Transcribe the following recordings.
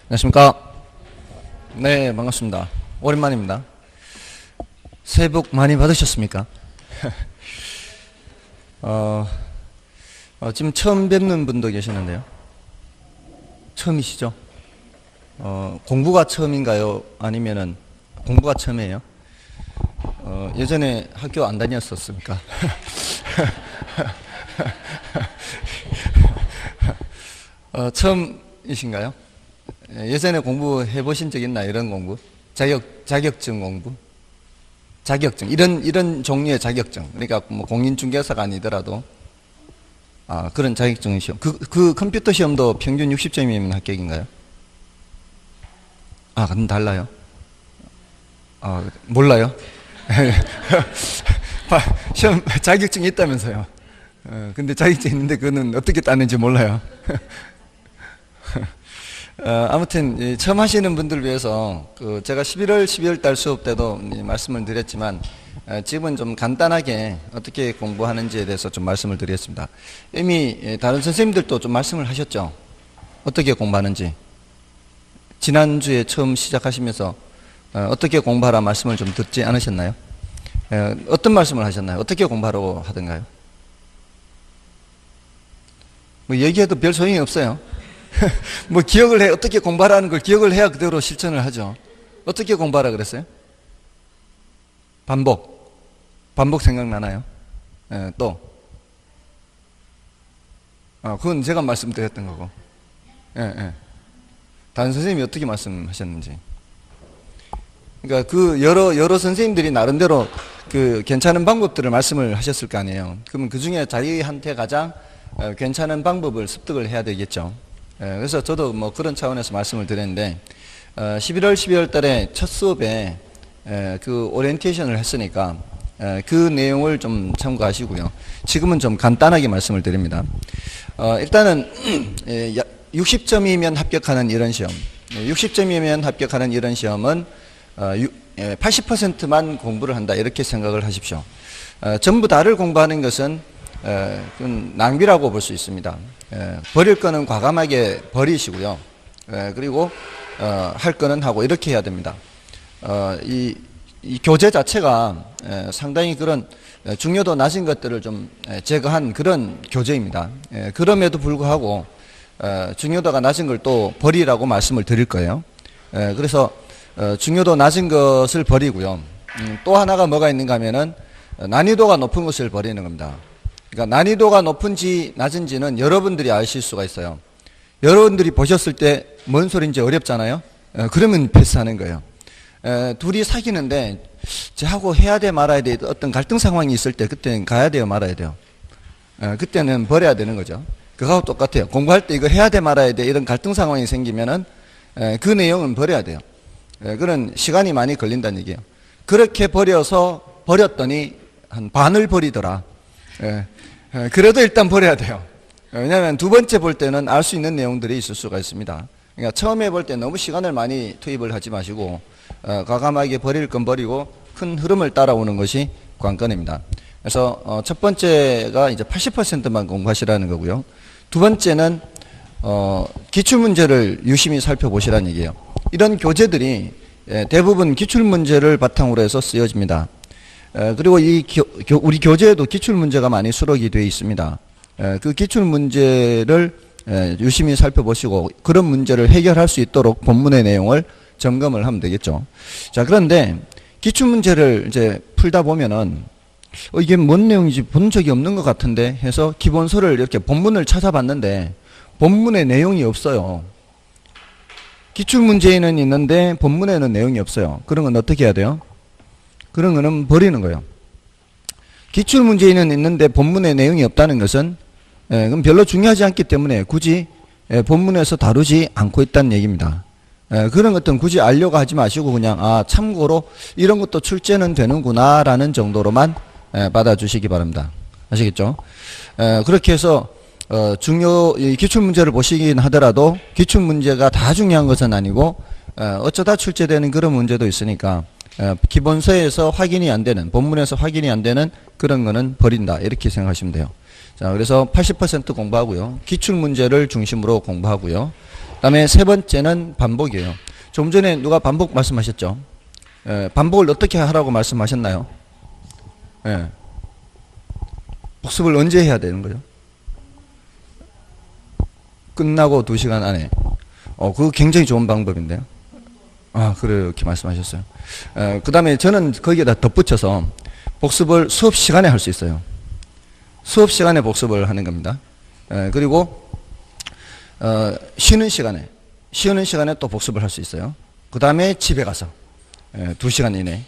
안녕하십니까. 네, 반갑습니다. 오랜만입니다. 새해 복 많이 받으셨습니까? 지금 처음 뵙는 분도 계시는데요. 처음이시죠? 공부가 처음인가요? 아니면은 공부가 처음이에요? 예전에 학교 안 다녔었습니까? 처음이신가요? 예전에 공부해 보신 적 있나? 이런 공부? 자격증 공부? 자격증. 이런 종류의 자격증. 그러니까 뭐 공인중개사가 아니더라도, 그런 자격증 시험. 그 컴퓨터 시험도 평균 60점이면 합격인가요? 그럼 달라요? 몰라요? 시험 자격증이 있다면서요. 근데 자격증이 있는데 그거는 어떻게 따는지 몰라요. 아무튼 처음 하시는 분들을 위해서 제가 12월 달 수업 때도 말씀을 드렸지만 지금은 좀 간단하게 어떻게 공부하는지에 대해서 좀 말씀을 드리겠습니다. 이미 다른 선생님들도 좀 말씀을 하셨죠. 어떻게 공부하는지. 지난주에 처음 시작하시면서 어떻게 공부하라 말씀을 좀 듣지 않으셨나요? 어떤 말씀을 하셨나요? 어떻게 공부하라고 하던가요? 뭐 얘기해도 별 소용이 없어요. 뭐 기억을 해, 어떻게 공부하라는 걸 기억을 해야 그대로 실천을 하죠. 어떻게 공부하라 그랬어요? 반복 생각나나요? 또 그건 제가 말씀드렸던 거고. 다른 선생님이 어떻게 말씀하셨는지. 그러니까 여러 선생님들이 나름대로 괜찮은 방법들을 말씀을 하셨을 거 아니에요. 그러면 그 중에 자기한테 가장 괜찮은 방법을 습득을 해야 되겠죠. 그래서 저도 뭐 그런 차원에서 말씀을 드렸는데, 12월 달에 첫 수업에 그 오리엔테이션을 했으니까 그 내용을 좀 참고하시고요. 지금은 좀 간단하게 말씀을 드립니다. 일단은 60점이면 합격하는 이런 시험, 60점이면 합격하는 이런 시험은 80%만 공부를 한다, 이렇게 생각을 하십시오. 전부 다를 공부하는 것은 그건 낭비라고 볼 수 있습니다. 버릴 거는 과감하게 버리시고요. 그리고 할 거는 하고, 이렇게 해야 됩니다. 이 교재 자체가 상당히 그런 중요도 낮은 것들을 좀 제거한 그런 교재입니다. 그럼에도 불구하고 중요도가 낮은 걸 또 버리라고 말씀을 드릴 거예요. 그래서 중요도 낮은 것을 버리고요. 또 하나가 뭐가 있는가 하면은 난이도가 높은 것을 버리는 겁니다. 그러니까 난이도가 높은지 낮은지는 여러분들이 아실 수가 있어요. 여러분들이 보셨을 때 뭔 소리인지 어렵잖아요. 그러면 패스하는 거예요. 둘이 사귀는데 쟤하고 해야 돼 말아야 돼, 어떤 갈등 상황이 있을 때 그때는 가야 돼요 말아야 돼요? 그때는 버려야 되는 거죠. 그거하고 똑같아요. 공부할 때 이거 해야 돼 말아야 돼, 이런 갈등 상황이 생기면은 그 내용은 버려야 돼요. 그런 시간이 많이 걸린다는 얘기예요. 그렇게 버렸더니 한 반을 버리더라. 그래도 일단 버려야 돼요. 왜냐하면 두 번째 볼 때는 알 수 있는 내용들이 있을 수가 있습니다. 그러니까 처음에 볼 때 너무 시간을 많이 투입을 하지 마시고 과감하게 버릴 건 버리고 큰 흐름을 따라오는 것이 관건입니다. 그래서 첫 번째가 이제 80%만 공부하시라는 거고요. 두 번째는 기출문제를 유심히 살펴보시라는 얘기예요. 이런 교재들이 대부분 기출문제를 바탕으로 해서 쓰여집니다. 그리고 우리 교재에도 기출문제가 많이 수록이 되어 있습니다. 그 기출문제를 유심히 살펴보시고 그런 문제를 해결할 수 있도록 본문의 내용을 점검을 하면 되겠죠. 자, 그런데 기출문제를 이제 풀다 보면은 이게 뭔 내용인지 본 적이 없는 것 같은데 해서 기본서를 이렇게 본문을 찾아봤는데 본문에 내용이 없어요. 기출문제에는 있는데 본문에는 내용이 없어요. 그런 건 어떻게 해야 돼요? 그런 거는 버리는 거예요. 기출문제에는 있는데 본문에 내용이 없다는 것은 그럼 별로 중요하지 않기 때문에 굳이 본문에서 다루지 않고 있다는 얘기입니다. 그런 것들은 굳이 알려고 하지 마시고 그냥 참고로 이런 것도 출제는 되는구나 라는 정도로만 받아주시기 바랍니다. 아시겠죠? 그렇게 해서 기출문제를 보시긴 하더라도 기출문제가 다 중요한 것은 아니고 어쩌다 출제되는 그런 문제도 있으니까 기본서에서 확인이 안 되는, 본문에서 확인이 안 되는 그런 거는 버린다, 이렇게 생각하시면 돼요. 자, 그래서 80% 공부하고요. 기출 문제를 중심으로 공부하고요. 그다음에 세 번째는 반복이에요. 좀 전에 누가 반복 말씀하셨죠? 반복을 어떻게 하라고 말씀하셨나요? 복습을 언제 해야 되는 거죠? 끝나고 2시간 안에. 그거 굉장히 좋은 방법인데요. 아, 그래요. 이렇게 말씀하셨어요. 그 다음에 저는 거기에다 덧붙여서 복습을 수업 시간에 할 수 있어요. 수업 시간에 복습을 하는 겁니다. 그리고, 쉬는 시간에 또 복습을 할 수 있어요. 그 다음에 집에 가서, 2시간 이내,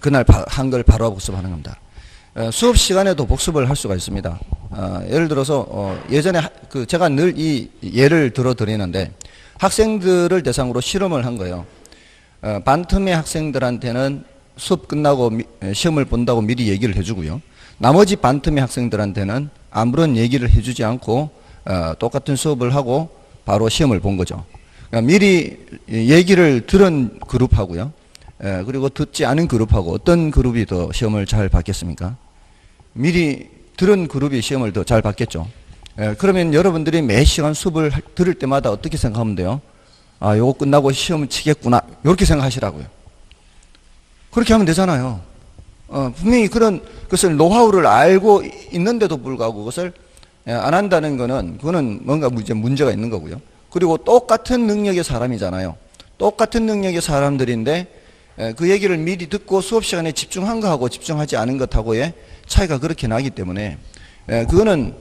그날 한 걸 바로 복습하는 겁니다. 수업 시간에도 복습을 할 수가 있습니다. 예를 들어서, 예전에 제가 늘 이 예를 들어 드리는데, 학생들을 대상으로 실험을 한 거예요. 반틈의 학생들한테는 수업 끝나고 시험을 본다고 미리 얘기를 해주고요. 나머지 반틈의 학생들한테는 아무런 얘기를 해주지 않고 똑같은 수업을 하고 바로 시험을 본 거죠. 그러니까 미리 얘기를 들은 그룹하고요. 그리고 듣지 않은 그룹하고 어떤 그룹이 더 시험을 잘 봤겠습니까? 미리 들은 그룹이 시험을 더 잘 봤겠죠. 그러면 여러분들이 매 시간 수업을 들을 때마다 어떻게 생각하면 돼요? 아, 요거 끝나고 시험을 치겠구나. 이렇게 생각하시라고요. 그렇게 하면 되잖아요. 분명히 그런 것을 노하우를 알고 있는데도 불구하고 그것을 안 한다는 거는 그거는 뭔가 문제가 있는 거고요. 그리고 똑같은 능력의 사람이잖아요. 똑같은 능력의 사람들인데 그 얘기를 미리 듣고 수업 시간에 집중한 거하고 집중하지 않은 것하고의 차이가 그렇게 나기 때문에 그거는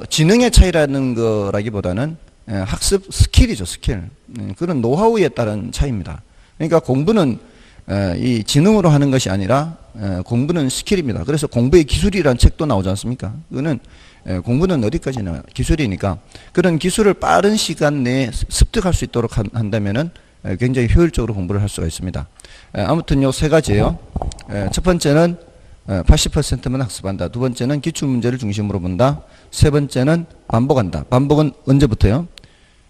지능의 차이라는 거라기보다는 학습 스킬이죠, 스킬. 그런 노하우에 따른 차이입니다. 그러니까 공부는 이 지능으로 하는 것이 아니라 공부는 스킬입니다. 그래서 공부의 기술이라는 책도 나오지 않습니까? 그거는 공부는 어디까지나 기술이니까 그런 기술을 빠른 시간 내에 습득할 수 있도록 한다면은 굉장히 효율적으로 공부를 할 수가 있습니다. 아무튼 요 세 가지예요. 첫 번째는 80%만 학습한다. 두 번째는 기출 문제를 중심으로 본다. 세 번째는 반복한다. 반복은 언제부터요?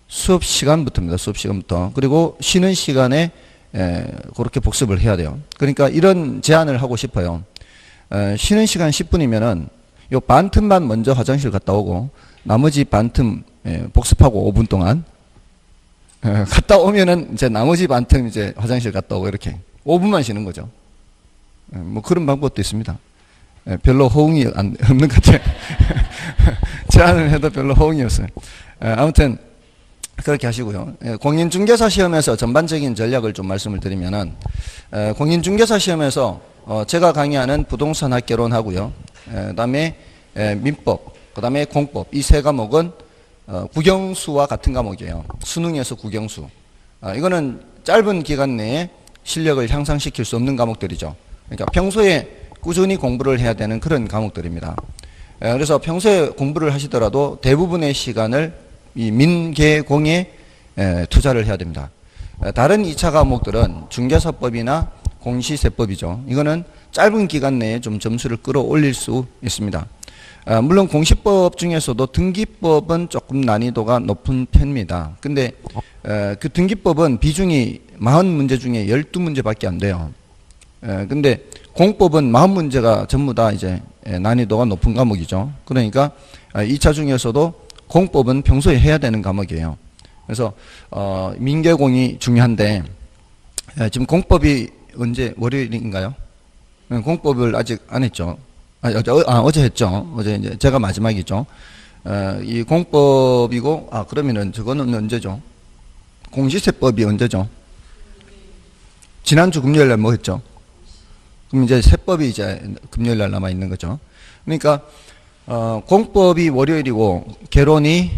수업 시간부터입니다. 수업 시간부터. 그리고 쉬는 시간에 그렇게 복습을 해야 돼요. 그러니까 이런 제안을 하고 싶어요. 쉬는 시간 10분이면은 요 반틈만 먼저 화장실 갔다 오고 나머지 반틈 복습하고 5분 동안 갔다 오면은 이제 나머지 반틈 이제 화장실 갔다 오고 이렇게 5분만 쉬는 거죠. 뭐 그런 방법도 있습니다. 별로 호응이 없는 것 같아요. 제안을 해도 별로 호응이 없어요. 아무튼 그렇게 하시고요. 공인중개사 시험에서 전반적인 전략을 좀 말씀을 드리면은 공인중개사 시험에서 제가 강의하는 부동산 학개론 하고요. 그다음에 민법, 그다음에 공법 이 세 과목은 국영수와 같은 과목이에요. 수능에서 국영수. 이거는 짧은 기간 내에 실력을 향상시킬 수 없는 과목들이죠. 그러니까 평소에 꾸준히 공부를 해야 되는 그런 과목들입니다. 그래서 평소에 공부를 하시더라도 대부분의 시간을 이 민계공에 투자를 해야 됩니다. 다른 2차 과목들은 중개사법이나 공시세법이죠. 이거는 짧은 기간 내에 좀 점수를 끌어올릴 수 있습니다. 물론 공시법 중에서도 등기법은 조금 난이도가 높은 편입니다. 근데 그 등기법은 비중이 40문제 중에 12문제밖에 안 돼요. 근데 공법은 40문제가 전부 다 이제 난이도가 높은 과목이죠. 그러니까 2차 중에서도 공법은 평소에 해야 되는 과목이에요. 그래서 민계공이 중요한데 지금 공법이 언제 월요일인가요? 공법을 아직 안 했죠. 어제 했죠. 어제 이제 제가 마지막이죠. 이 공법이고 그러면은 저거는 언제죠? 공시세법이 언제죠? 지난주 금요일 날 뭐 했죠? 그럼 이제 세법이 이제 금요일 날 남아 있는 거죠. 그러니까 공법이 월요일이고 개론이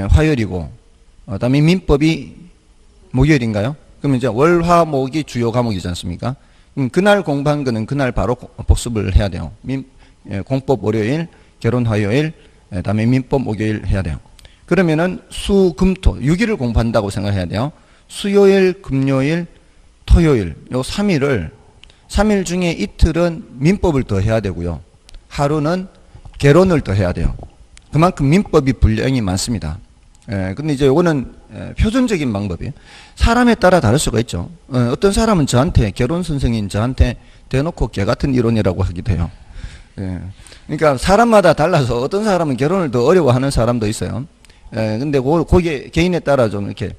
화요일이고 그다음에 민법이 목요일인가요? 그럼 이제 월화목이 주요 과목이지 않습니까? 그날 공부한 거는 그날 바로 복습을 해야 돼요. 공법 월요일, 개론 화요일, 그다음에 민법 목요일 해야 돼요. 그러면은 수, 금, 토 6일을 공부한다고 생각해야 돼요. 수요일, 금요일, 토요일 요 3일 중에 이틀은 민법을 더 해야 되고요. 하루는 개론을 더 해야 돼요. 그만큼 민법이 분량이 많습니다. 근데 이제 요거는 표준적인 방법이에요. 사람에 따라 다를 수가 있죠. 어떤 사람은 저한테 개론 선생님 저한테 대놓고 개 같은 이론이라고 하기도 해요. 그러니까 사람마다 달라서 어떤 사람은 결혼을 더 어려워하는 사람도 있어요. 근데 거기에 개인에 따라 좀 이렇게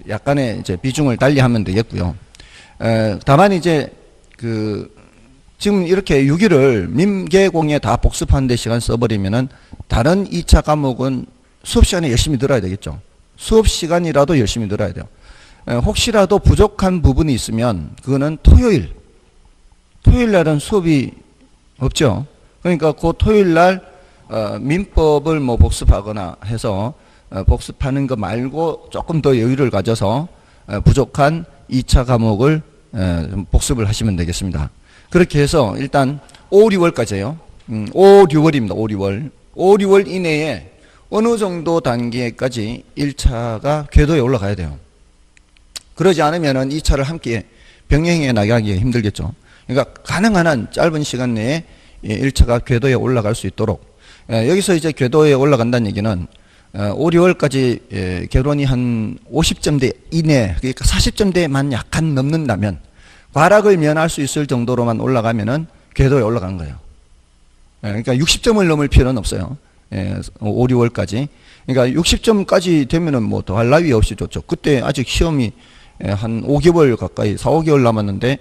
약간의 이제 비중을 달리하면 되겠고요. 다만 이제 지금 이렇게 6일을 민계공에 다 복습하는데 시간 써버리면은 다른 2차 과목은 수업 시간에 열심히 들어야 되겠죠. 수업 시간이라도 열심히 들어야 돼요. 혹시라도 부족한 부분이 있으면 그거는 토요일 날은 수업이 없죠. 그러니까 그 토요일 날 민법을 뭐 복습하거나 해서 복습하는 거 말고 조금 더 여유를 가져서 부족한 2차 과목을 복습을 하시면 되겠습니다. 그렇게 해서 일단 5, 6월까지예요. 5, 6월입니다. 5, 6월. 5, 6월 이내에 어느 정도 단계까지 1차가 궤도에 올라가야 돼요. 그러지 않으면은 2차를 함께 병행해 나가기 힘들겠죠. 그러니까 가능한 한 짧은 시간 내에 1차가 궤도에 올라갈 수 있도록 여기서 이제 궤도에 올라간다는 얘기는 5, 6월까지 결혼이 한 50점대 이내, 그러니까 40점대만 약간 넘는다면 과락을 면할 수 있을 정도로만 올라가면은 궤도에 올라간 거예요. 그러니까 60점을 넘을 필요는 없어요. 5, 6월까지. 그러니까 60점까지 되면은 뭐 더 할 나위 없이 좋죠. 그때 아직 시험이 한 5개월 가까이, 4, 5개월 남았는데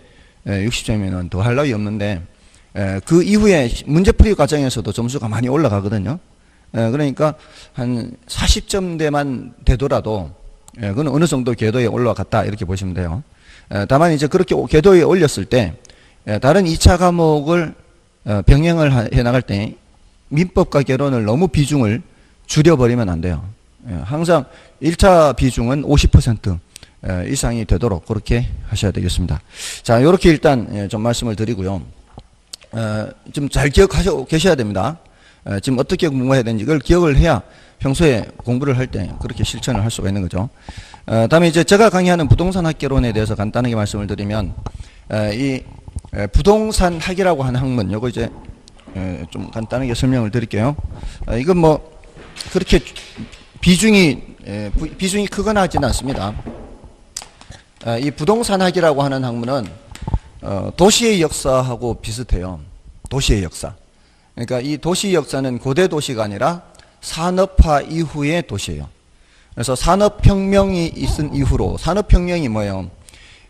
60점이면 더 할 나위 없는데 그 이후에 문제풀이 과정에서도 점수가 많이 올라가거든요. 그러니까 한 40점대만 되더라도 그건 어느 정도 궤도에 올라갔다 이렇게 보시면 돼요. 다만 이제 그렇게 궤도에 올렸을 때 다른 2차 과목을 병행을 해 나갈 때 민법과 결혼을 너무 비중을 줄여버리면 안 돼요. 항상 1차 비중은 50% 이상이 되도록 그렇게 하셔야 되겠습니다. 자, 이렇게 일단 좀 말씀을 드리고요. 좀 잘 기억하시고 계셔야 됩니다. 지금 어떻게 공부해야 되는지 이걸 기억을 해야 평소에 공부를 할 때 그렇게 실천을 할 수가 있는 거죠. 다음에 이제 제가 강의하는 부동산 학개론에 대해서 간단하게 말씀을 드리면 이 부동산 학이라고 하는 학문, 요거 이제 좀 간단하게 설명을 드릴게요. 이건 뭐 그렇게 비중이 크거나 하지는 않습니다. 이 부동산 학이라고 하는 학문은 도시의 역사하고 비슷해요. 도시의 역사. 그러니까 이 도시 역사는 고대 도시가 아니라 산업화 이후의 도시예요. 그래서 산업혁명이 있은 이후로, 산업혁명이 뭐예요?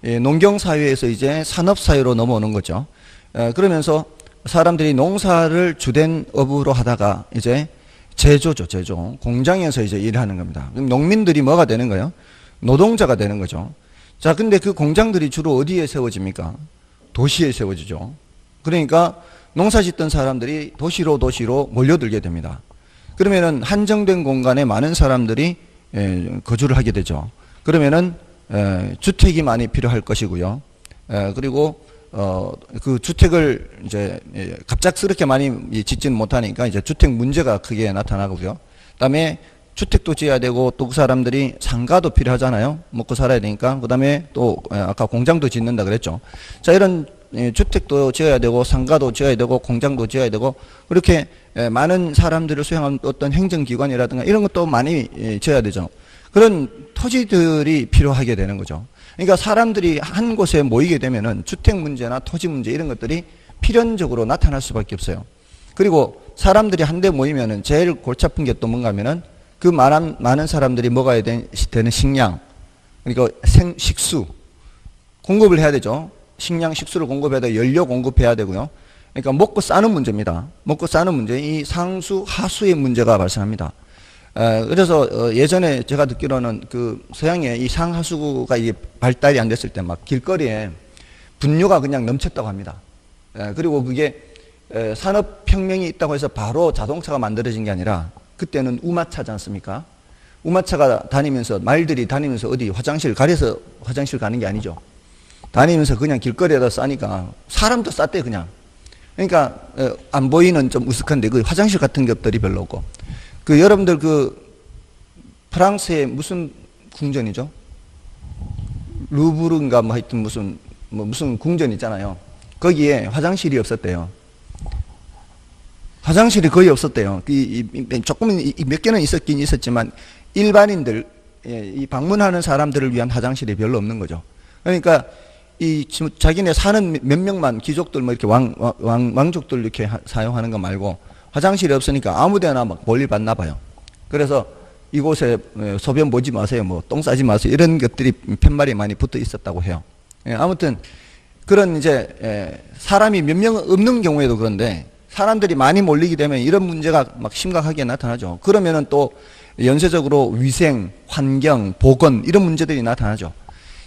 농경사회에서 이제 산업사회로 넘어오는 거죠. 그러면서 사람들이 농사를 주된 업으로 하다가 이제 제조죠, 제조. 공장에서 이제 일하는 겁니다. 그럼 농민들이 뭐가 되는 거예요? 노동자가 되는 거죠. 자, 근데 그 공장들이 주로 어디에 세워집니까? 도시에 세워지죠. 그러니까 농사 짓던 사람들이 도시로 몰려들게 됩니다. 그러면은 한정된 공간에 많은 사람들이 거주를 하게 되죠. 그러면은 주택이 많이 필요할 것이고요. 그리고 그 주택을 이제 갑작스럽게 많이 짓지는 못하니까 이제 주택 문제가 크게 나타나고요. 그다음에 주택도 지어야 되고 또 그 사람들이 상가도 필요하잖아요. 먹고 살아야 되니까. 그다음에 또 아까 공장도 짓는다 그랬죠. 자, 이런 주택도 지어야 되고 상가도 지어야 되고 공장도 지어야 되고 그렇게 많은 사람들을 수용하는 어떤 행정기관이라든가 이런 것도 많이 지어야 되죠. 그런 토지들이 필요하게 되는 거죠. 그러니까 사람들이 한 곳에 모이게 되면은 주택 문제나 토지 문제 이런 것들이 필연적으로 나타날 수밖에 없어요. 그리고 사람들이 한데 모이면은 제일 골치 아픈 게 또 뭔가 하면은 그 많은 사람들이 먹어야 되는 식량, 그러니까 식수 공급을 해야 되죠. 식량, 식수를 공급해야 되고 연료 공급해야 되고요. 그러니까 먹고 싸는 문제입니다. 먹고 싸는 문제, 이 상수, 하수의 문제가 발생합니다. 그래서 예전에 제가 듣기로는 그 서양에 이 상하수가 이게 발달이 안 됐을 때 막 길거리에 분뇨가 그냥 넘쳤다고 합니다. 그리고 그게 산업혁명이 있다고 해서 바로 자동차가 만들어진 게 아니라 그때는 우마차지 않습니까? 우마차가 다니면서 말들이 다니면서 어디 화장실 가려서 화장실 가는 게 아니죠. 다니면서 그냥 길거리에다 싸니까 사람도 쌌대 그냥. 그러니까 안 보이는 좀 우스한데 그 화장실 같은 것들이 별로 없고. 그 여러분들 그 프랑스의 무슨 궁전이죠? 루브르인가 뭐 하여튼 무슨 궁전 있잖아요. 거기에 화장실이 없었대요. 화장실이 거의 없었대요. 조금은 몇 개는 있었긴 있었지만 일반인들, 이 방문하는 사람들을 위한 화장실이 별로 없는 거죠. 그러니까 자기네 사는 몇 명만 귀족들 뭐 이렇게 왕족들 이렇게 사용하는 거 말고 화장실이 없으니까 아무데나 막 볼일 받나 봐요. 그래서 이곳에 소변 보지 마세요, 뭐 똥 싸지 마세요, 이런 것들이 팻말이 많이 붙어 있었다고 해요. 아무튼 그런 이제 사람이 몇 명 없는 경우에도 그런데 사람들이 많이 몰리게 되면 이런 문제가 막 심각하게 나타나죠. 그러면은 또 연쇄적으로 위생, 환경, 보건 이런 문제들이 나타나죠.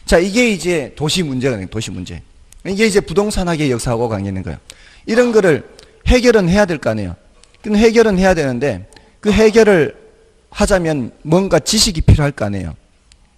자, 이게 이제 도시 문제거든요. 도시 문제. 이게 이제 부동산학의 역사하고 관계 있는 거예요. 이런 거를 해결은 해야 될 거 아니에요. 근데 해결은 해야 되는데 그 해결을 하자면 뭔가 지식이 필요할 거 아니에요.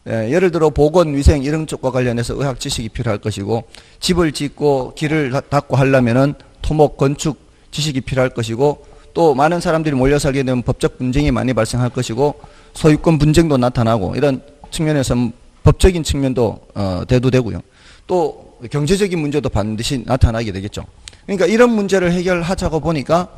예를 들어 보건, 위생 이런 쪽과 관련해서 의학 지식이 필요할 것이고, 집을 짓고 길을 닦고 하려면은 토목, 건축 지식이 필요할 것이고, 또 많은 사람들이 몰려 살게 되면 법적 분쟁이 많이 발생할 것이고, 소유권 분쟁도 나타나고, 이런 측면에서 법적인 측면도 대두되고요. 또 경제적인 문제도 반드시 나타나게 되겠죠. 그러니까 이런 문제를 해결하자고 보니까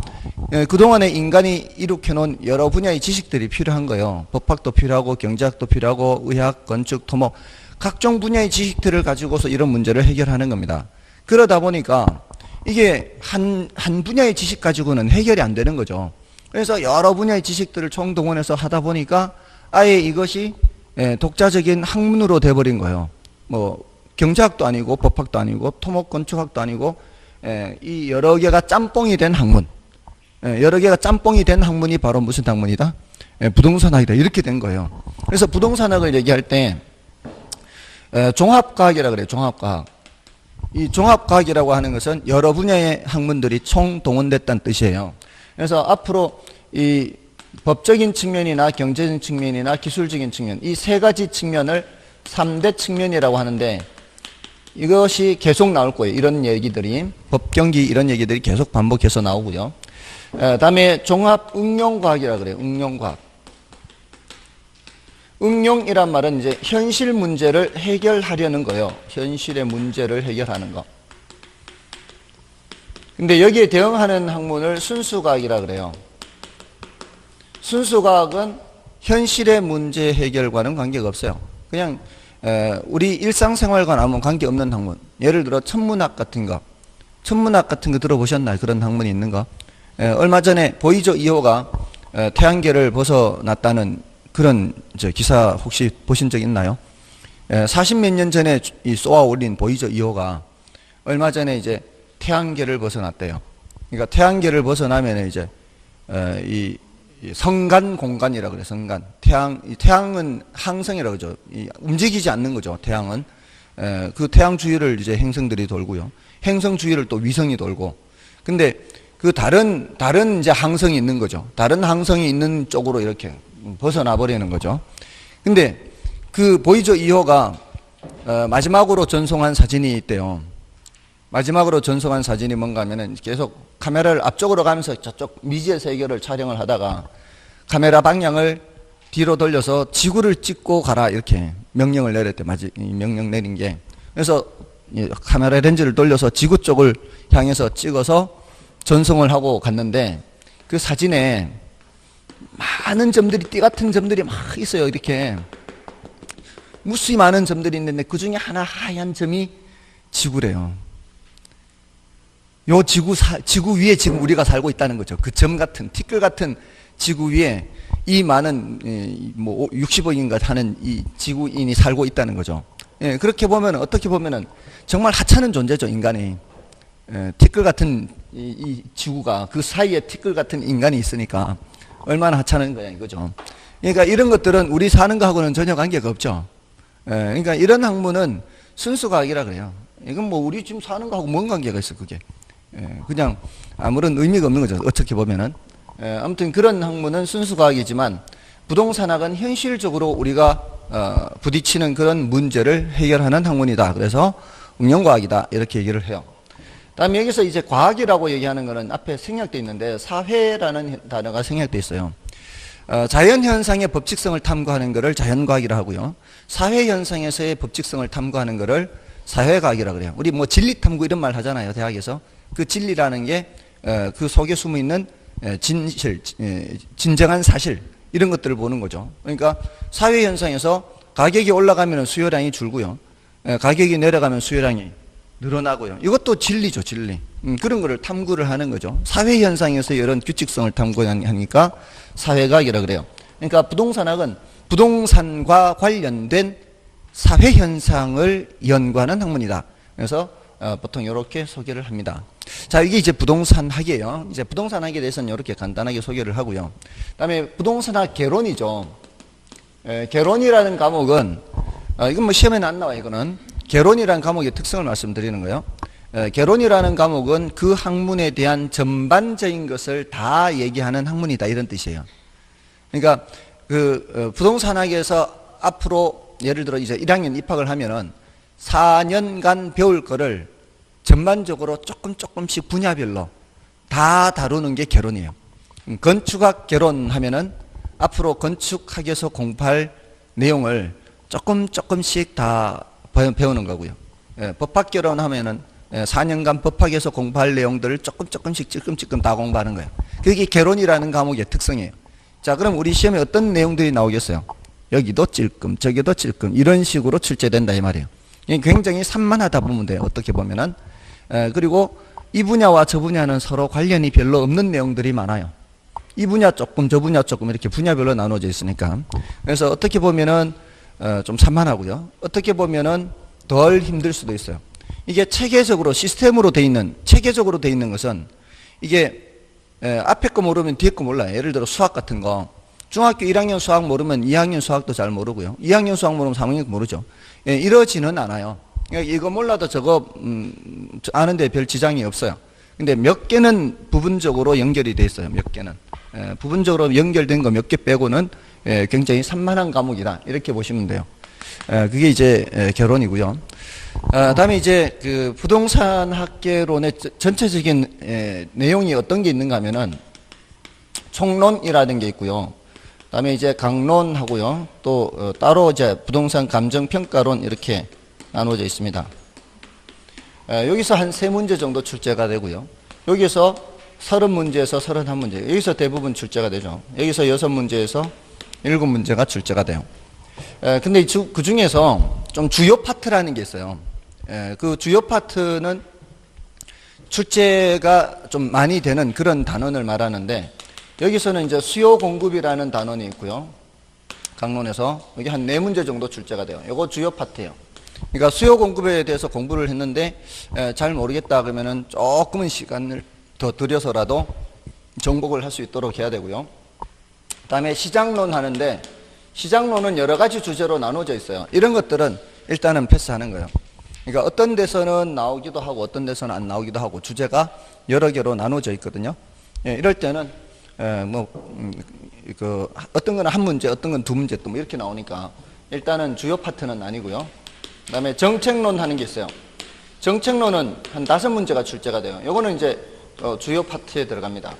그동안에 인간이 이룩해놓은 여러 분야의 지식들이 필요한 거예요. 법학도 필요하고 경제학도 필요하고 의학, 건축, 토목 각종 분야의 지식들을 가지고서 이런 문제를 해결하는 겁니다. 그러다 보니까 이게 한 분야의 지식 가지고는 해결이 안 되는 거죠. 그래서 여러 분야의 지식들을 총동원해서 하다 보니까 아예 이것이 독자적인 학문으로 돼버린 거예요. 뭐 경제학도 아니고 법학도 아니고 토목, 건축학도 아니고 이 여러 개가 짬뽕이 된 학문, 여러 개가 짬뽕이 된 학문이 바로 무슨 학문이다? 부동산학이다. 이렇게 된 거예요. 그래서 부동산학을 얘기할 때 종합과학이라고 그래요. 종합과학. 이 종합과학이라고 하는 것은 여러 분야의 학문들이 총동원됐다는 뜻이에요. 그래서 앞으로 이 법적인 측면이나 경제적인 측면이나 기술적인 측면, 이 세 가지 측면을 3대 측면이라고 하는데 이것이 계속 나올 거예요. 이런 얘기들이, 법경기 이런 얘기들이 계속 반복해서 나오고요. 다음에 종합응용과학이라고 그래요. 응용과학. 응용이란 말은 이제 현실 문제를 해결하려는 거예요. 현실의 문제를 해결하는 거. 근데 여기에 대응하는 학문을 순수과학이라 그래요. 순수과학은 현실의 문제 해결과는 관계가 없어요. 그냥 우리 일상생활과 아무 관계없는 학문. 예를 들어 천문학 같은 거. 천문학 같은 거 들어보셨나요? 그런 학문이 있는 거. 얼마 전에 보이저 2호가 태양계를 벗어났다는 그런 기사 혹시 보신 적 있나요? 40몇 년 전에 쏘아 올린 보이저 2호가 얼마 전에 이제 태양계를 벗어났대요. 그러니까 태양계를 벗어나면 이제 이 성간 공간이라고 그래요. 성간. 태양은 항성이라고 그러죠. 움직이지 않는 거죠. 태양은. 그 태양 주위를 이제 행성들이 돌고요. 행성 주위를 또 위성이 돌고. 근데 그 다른 이제 항성이 있는 거죠. 다른 항성이 있는 쪽으로 이렇게 벗어나 버리는 거죠. 근데 그 보이저 2호가 마지막으로 전송한 사진이 있대요. 마지막으로 전송한 사진이 뭔가 하면은 계속 카메라를 앞쪽으로 가면서 저쪽 미지의 세계를 촬영을 하다가 카메라 방향을 뒤로 돌려서 지구를 찍고 가라 이렇게 명령을 내렸대. 명령 내린 게. 그래서 카메라 렌즈를 돌려서 지구 쪽을 향해서 찍어서 전송을 하고 갔는데 그 사진에 많은 점들이, 띠 같은 점들이 막 있어요. 이렇게 무수히 많은 점들이 있는데 그 중에 하나 하얀 점이 지구래요. 요 지구 위에 지금 우리가 살고 있다는 거죠. 그 점 같은, 티끌 같은 지구 위에 이 많은, 뭐 60억인가 하는 이 지구인이 살고 있다는 거죠. 예, 그렇게 보면, 어떻게 보면은 정말 하찮은 존재죠, 인간이. 티끌 같은 이 지구가 그 사이에 티끌 같은 인간이 있으니까 얼마나 하찮은 거야, 이거죠. 그러니까 이런 것들은 우리 사는 거하고는 전혀 관계가 없죠. 그러니까 이런 학문은 순수과학이라 그래요. 이건 뭐 우리 지금 사는 거하고 뭔 관계가 있어, 그게. 그냥 아무런 의미가 없는 거죠. 어떻게 보면은. 아무튼 그런 학문은 순수과학이지만 부동산학은 현실적으로 우리가 부딪히는 그런 문제를 해결하는 학문이다. 그래서 응용과학이다. 이렇게 얘기를 해요. 다음에 여기서 이제 과학이라고 얘기하는 거는 앞에 생략되어 있는데 사회라는 단어가 생략되어 있어요. 자연현상의 법칙성을 탐구하는 것을 자연과학이라 하고요. 사회현상에서의 법칙성을 탐구하는 것을 사회과학이라 그래요. 우리 뭐 진리탐구 이런 말 하잖아요. 대학에서. 그 진리라는 게 그 속에 숨어 있는 진실, 진정한 사실 이런 것들을 보는 거죠. 그러니까 사회현상에서 가격이 올라가면 수요량이 줄고요. 가격이 내려가면 수요량이 늘어나고요. 이것도 진리죠, 진리. 그런 거를 탐구를 하는 거죠. 사회 현상에서 이런 규칙성을 탐구하니까 사회과학이라 그래요. 그러니까 부동산학은 부동산과 관련된 사회 현상을 연구하는 학문이다. 그래서 보통 이렇게 소개를 합니다. 자, 이게 이제 부동산학이에요. 이제 부동산학에 대해서는 이렇게 간단하게 소개를 하고요. 그다음에 부동산학 개론이죠. 개론이라는 과목은 이건 뭐 시험에는 안 나와요. 이거는 개론이라는 과목의 특성을 말씀드리는 거예요. 개론이라는 과목은 그 학문에 대한 전반적인 것을 다 얘기하는 학문이다, 이런 뜻이에요. 그러니까 그 부동산학에서 앞으로 예를 들어 이제 1학년 입학을 하면은 4년간 배울 거를 전반적으로 조금씩 분야별로 다 다루는 게 개론이에요. 건축학 개론 하면은 앞으로 건축학에서 공부할 내용을 조금씩 다 배우는 거고요. 법학 개론 하면은 4년간 법학에서 공부할 내용들을 조금씩 찔끔찔끔 다 공부하는 거예요. 그게 개론이라는 과목의 특성이에요. 자, 그럼 우리 시험에 어떤 내용들이 나오겠어요? 여기도 찔끔, 저기도 찔끔, 이런 식으로 출제된다 이 말이에요. 굉장히 산만하다 보면 돼요. 어떻게 보면은. 그리고 이 분야와 저 분야는 서로 관련이 별로 없는 내용들이 많아요. 이 분야 조금, 저 분야 조금 이렇게 분야별로 나눠져 있으니까. 그래서 어떻게 보면은 좀 산만하고요. 어떻게 보면은 덜 힘들 수도 있어요. 이게 체계적으로 시스템으로 돼 있는, 체계적으로 돼 있는 것은 이게 앞에 거 모르면 뒤에 거 몰라요. 예를 들어 수학 같은 거. 중학교 1학년 수학 모르면 2학년 수학도 잘 모르고요. 2학년 수학 모르면 3학년 모르죠. 이러지는 않아요. 이거 몰라도 저거 아는데 별 지장이 없어요. 근데 몇 개는 부분적으로 연결이 돼 있어요. 몇 개는. 부분적으로 연결된 거 몇 개 빼고는 굉장히 산만한 과목이다. 이렇게 보시면 돼요. 그게 이제 결론이고요. 다음에 이제 그 부동산 학개론의 전체적인 내용이 어떤 게 있는가 하면은 총론이라는 게 있고요. 다음에 이제 강론하고요. 또 따로 이제 부동산 감정평가론 이렇게 나눠져 있습니다. 여기서 한 3문제 정도 출제가 되고요. 여기서 30문제에서 31문제. 여기서 대부분 출제가 되죠. 여기서 6문제에서 7문제가 출제가 돼요. 근데 그 중에서 좀 주요 파트라는 게 있어요. 그 주요 파트는 출제가 좀 많이 되는 그런 단원을 말하는데, 여기서는 이제 수요 공급이라는 단원이 있고요. 강론에서 여기 한 4문제 정도 출제가 돼요. 이거 주요 파트예요. 그러니까 수요 공급에 대해서 공부를 했는데 잘 모르겠다 그러면은 조금은 시간을 더 들여서라도 정복을 할 수 있도록 해야 되고요. 그다음에 시장론 하는데, 시장론은 여러 가지 주제로 나눠져 있어요. 이런 것들은 일단은 패스하는 거예요. 그러니까 어떤 데서는 나오기도 하고 어떤 데서는 안 나오기도 하고 주제가 여러 개로 나눠져 있거든요. 이럴 때는 어떤 건 한 문제, 어떤 건 2문제 또 뭐 이렇게 나오니까 일단은 주요 파트는 아니고요. 그다음에 정책론 하는 게 있어요. 정책론은 한 5문제가 출제가 돼요. 요거는 이제 주요 파트에 들어갑니다.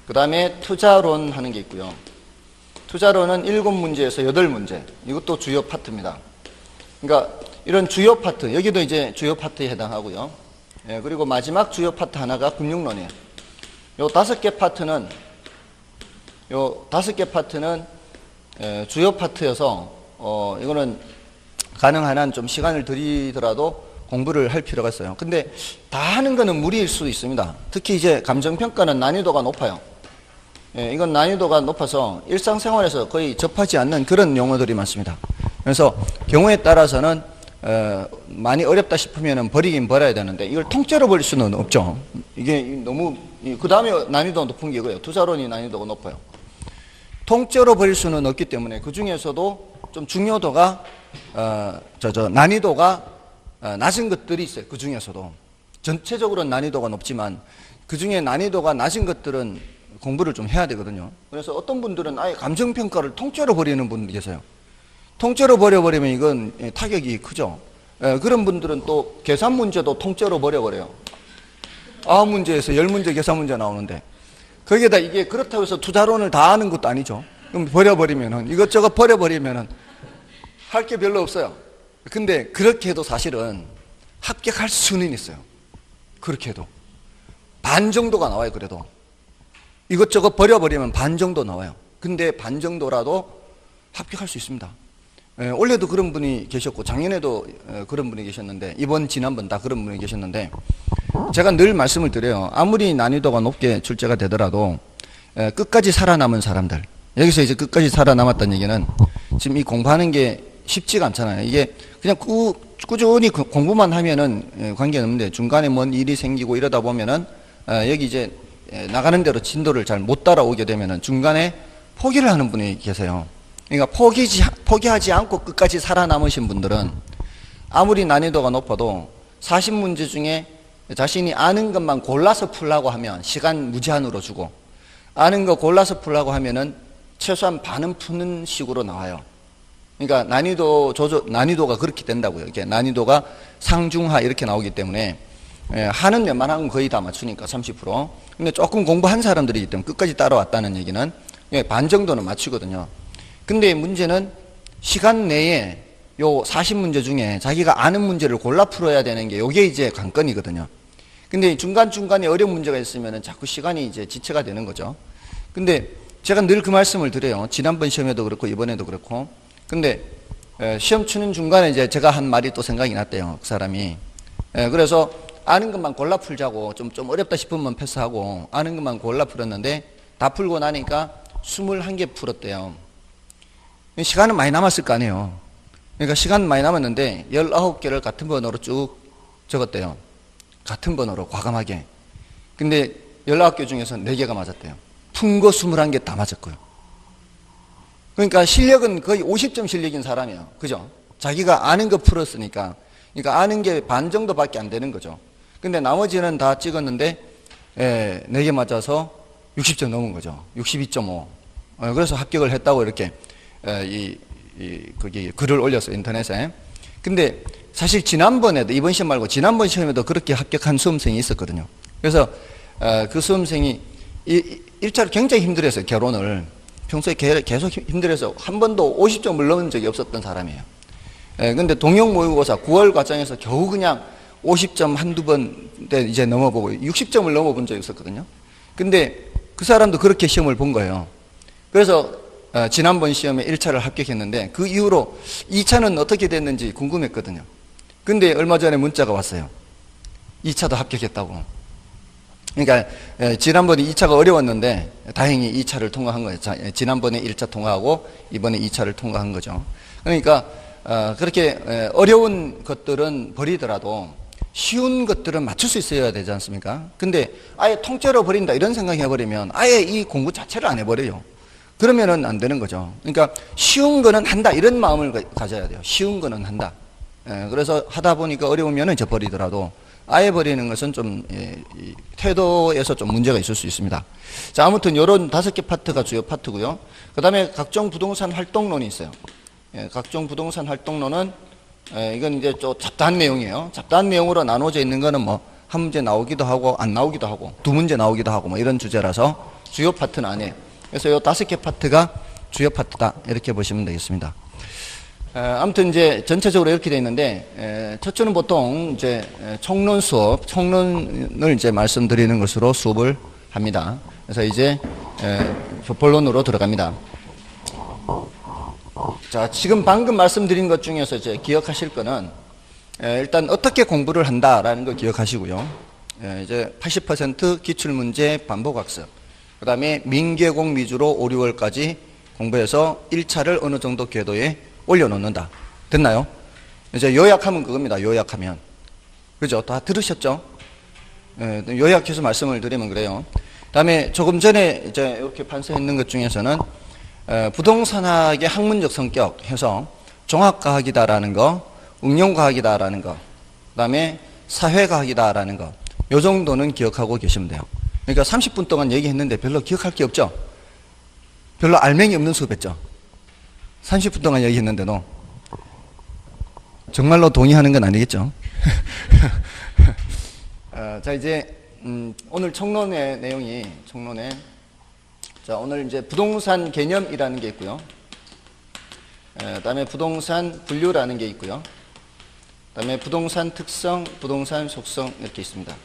그다음에 투자론 하는 게 있고요. 투자론은 7문제에서 8문제. 이것도 주요 파트입니다. 그러니까 이런 주요 파트, 여기도 이제 주요 파트에 해당하고요. 그리고 마지막 주요 파트 하나가 금융론이에요. 요 5개 파트는 주요 파트여서 이거는 가능한 한 좀 시간을 들이더라도 공부를 할 필요가 있어요. 근데 다 하는 거는 무리일 수도 있습니다. 특히 이제 감정평가는 난이도가 높아요. 이건 난이도가 높아서 일상생활에서 거의 접하지 않는 그런 용어들이 많습니다. 그래서 경우에 따라서는 많이 어렵다 싶으면 버리긴 버려야 되는데 이걸 통째로 버릴 수는 없죠. 이게 너무, 그 다음에 난이도가 높은 게 이거예요. 투자론이 난이도가 높아요. 통째로 버릴 수는 없기 때문에 그 중에서도 좀 중요도가 난이도가 낮은 것들이 있어요. 그 중에서도 전체적으로는 난이도가 높지만 그 중에 난이도가 낮은 것들은 공부를 좀 해야 되거든요. 그래서 어떤 분들은 아예 감정평가를 통째로 버리는 분들이 계세요. 통째로 버려버리면 이건 타격이 크죠. 그런 분들은 또 계산 문제도 통째로 버려버려요. 9문제에서 10문제 계산 문제 나오는데 거기에다 이게 그렇다고 해서 투자론을 다 하는 것도 아니죠. 그럼 버려버리면은, 이것저것 버려버리면은 할 게 별로 없어요. 근데 그렇게 해도 사실은 합격할 수는 있어요. 그렇게 해도 반 정도가 나와요. 그래도 이것저것 버려버리면 반 정도 나와요. 근데 반 정도라도 합격할 수 있습니다. 올해도 그런 분이 계셨고 작년에도 그런 분이 계셨는데 이번 지난번 다 그런 분이 계셨는데 제가 늘 말씀을 드려요. 아무리 난이도가 높게 출제가 되더라도 끝까지 살아남은 사람들, 여기서 이제 끝까지 살아남았다는 얘기는 지금 이 공부하는 게 쉽지가 않잖아요. 이게 그냥 꾸준히 공부만 하면은 관계는 없는데 중간에 뭔 일이 생기고 이러다 보면은 여기 이제 나가는 대로 진도를 잘 못 따라오게 되면은 중간에 포기를 하는 분이 계세요. 그러니까 포기하지 않고 끝까지 살아남으신 분들은 아무리 난이도가 높아도 40문제 중에 자신이 아는 것만 골라서 풀라고 하면 시간 무제한으로 주고 아는 거 골라서 풀라고 하면은 최소한 반은 푸는 식으로 나와요. 그러니까 난이도가 그렇게 된다고요. 이게 난이도가 상중하 이렇게 나오기 때문에 하는 웬만한 건 거의 다 맞추니까 30%. 근데 조금 공부한 사람들이기 때문에 끝까지 따라왔다는 얘기는 반 정도는 맞추거든요. 근데 문제는 시간 내에 요 40문제 중에 자기가 아는 문제를 골라 풀어야 되는 게 요게 이제 관건이거든요. 근데 중간중간에 어려운 문제가 있으면 자꾸 시간이 이제 지체가 되는 거죠. 근데 제가 늘 그 말씀을 드려요. 지난번 시험에도 그렇고 이번에도 그렇고. 근데 시험 치는 중간에 이제 제가 한 말이 또 생각이 났대요. 그 사람이. 그래서 아는 것만 골라 풀자고 좀 어렵다 싶으면 패스하고 아는 것만 골라 풀었는데 다 풀고 나니까 21개 풀었대요. 시간은 많이 남았을 거 아니에요. 그러니까 시간 많이 남았는데 19개를 같은 번호로 쭉 적었대요. 같은 번호로 과감하게. 근데 19개 중에서 4개가 맞았대요. 푼 거 21개 다 맞았고요. 그러니까 실력은 거의 50점 실력인 사람이에요. 그죠? 자기가 아는 거 풀었으니까. 그러니까 아는 게 반 정도밖에 안 되는 거죠. 근데 나머지는 다 찍었는데 4개 맞아서 60점 넘은 거죠. 62.5. 그래서 합격을 했다고 이렇게 거기 글을 올렸어요. 인터넷에. 근데 사실 지난번에도 이번 시험 말고 지난번 시험에도 그렇게 합격한 수험생이 있었거든요. 그래서 그 수험생이 1차로 굉장히 힘들어했어요. 결혼을. 평소에 계속 힘들어서 한 번도 50점을 넘은 적이 없었던 사람이에요. 근데 동영 모의고사 9월 과정에서 겨우 그냥 50점 한두 번 이제 넘어보고 60점을 넘어본 적이 있었거든요. 근데 그 사람도 그렇게 시험을 본 거예요. 그래서 지난번 시험에 1차를 합격했는데 그 이후로 2차는 어떻게 됐는지 궁금했거든요. 근데 얼마 전에 문자가 왔어요. 2차도 합격했다고. 그러니까 지난번에 2차가 어려웠는데 다행히 2차를 통과한 거예요. 지난번에 1차 통과하고 이번에 2차를 통과한 거죠. 그러니까 그렇게 어려운 것들은 버리더라도 쉬운 것들은 맞출 수 있어야 되지 않습니까? 근데 아예 통째로 버린다 이런 생각 해버리면 아예 이 공부 자체를 안 해버려요. 그러면은 안 되는 거죠. 그러니까 쉬운 거는 한다 이런 마음을 가져야 돼요. 쉬운 거는 한다. 그래서 하다 보니까 어려우면은 저 버리더라도 아예 버리는 것은 좀 태도에서 좀 문제가 있을 수 있습니다. 자, 아무튼 이런 5개 파트가 주요 파트고요. 그 다음에 각종 부동산 활동론이 있어요. 각종 부동산 활동론은 이건 이제 좀 잡다한 내용이에요. 잡다한 내용으로 나눠져 있는 거는 뭐 한 문제 나오기도 하고 안 나오기도 하고 2문제 나오기도 하고 뭐 이런 주제라서 주요 파트는 아니에요. 그래서 이 5개 파트가 주요 파트다 이렇게 보시면 되겠습니다. 아무튼 이제 전체적으로 이렇게 되어 있는데 첫 주는 보통 이제 총론 수업, 총론을 이제 말씀드리는 것으로 수업을 합니다. 그래서 이제 본론으로 들어갑니다. 자, 지금 방금 말씀드린 것 중에서 이제 기억하실 거는 일단 어떻게 공부를 한다라는 걸 기억하시고요. 이제 80% 기출문제 반복학습. 그 다음에 민계공 위주로 5, 6월까지 공부해서 1차를 어느 정도 궤도에 올려놓는다. 됐나요? 이제 요약하면 그겁니다. 요약하면. 그죠? 다 들으셨죠? 요약해서 말씀을 드리면 그래요. 그 다음에 조금 전에 이제 이렇게 판서했는 것 중에서는 부동산학의 학문적 성격 해서 종합과학이다라는 거, 응용과학이다라는 거, 그 다음에 사회과학이다라는 거, 요 정도는 기억하고 계시면 돼요. 그러니까 30분 동안 얘기했는데 별로 기억할 게 없죠? 별로 알맹이 없는 수업했죠? 30분 동안 얘기했는데도 정말로 동의하는 건 아니겠죠? 자, 이제 오늘 총론의 내용이 자, 오늘 이제 부동산 개념이라는 게 있고요. 그다음에 부동산 분류라는 게 있고요. 그다음에 부동산 특성, 부동산 속성 이렇게 있습니다.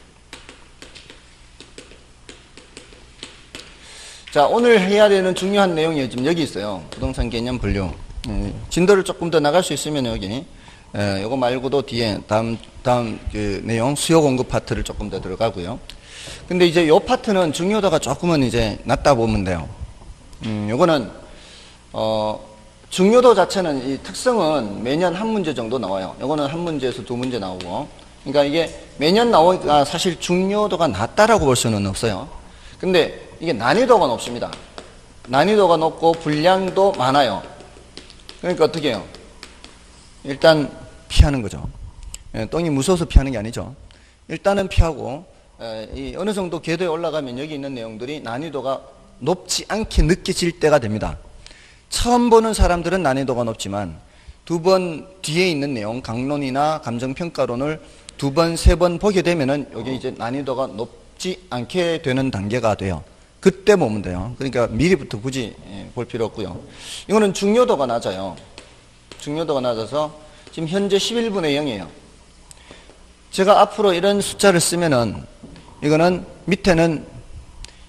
자, 오늘 해야 되는 중요한 내용이 지금 여기 있어요. 부동산 개념 분류. 진도를 조금 더 나갈 수 있으면 여기 요거 말고도 뒤에 다음 그 내용 수요 공급 파트를 조금 더 들어가고요. 근데 이제 요 파트는 중요도가 조금은 이제 낮다 보면 돼요. 요거는 중요도 자체는 이 특성은 매년 한 문제 정도 나와요. 요거는 한 문제에서 두 문제 나오고. 그러니까 이게 매년 나오니까 사실 중요도가 낮다라고 볼 수는 없어요. 근데 이게 난이도가 높습니다. 난이도가 높고 분량도 많아요. 그러니까 어떻게 해요? 일단 피하는 거죠. 똥이 무서워서 피하는 게 아니죠. 일단은 피하고 이 어느 정도 궤도에 올라가면 여기 있는 내용들이 난이도가 높지 않게 느껴질 때가 됩니다. 처음 보는 사람들은 난이도가 높지만 두 번 뒤에 있는 내용, 강론이나 감정평가론을 두 번, 세 번 보게 되면은 여기 이제 난이도가 높지 않게 되는 단계가 돼요. 그때 보면 돼요. 그러니까 미리부터 굳이 볼 필요 없고요. 이거는 중요도가 낮아요. 중요도가 낮아서 지금 현재 11분의 0이에요. 제가 앞으로 이런 숫자를 쓰면은 이거는 밑에는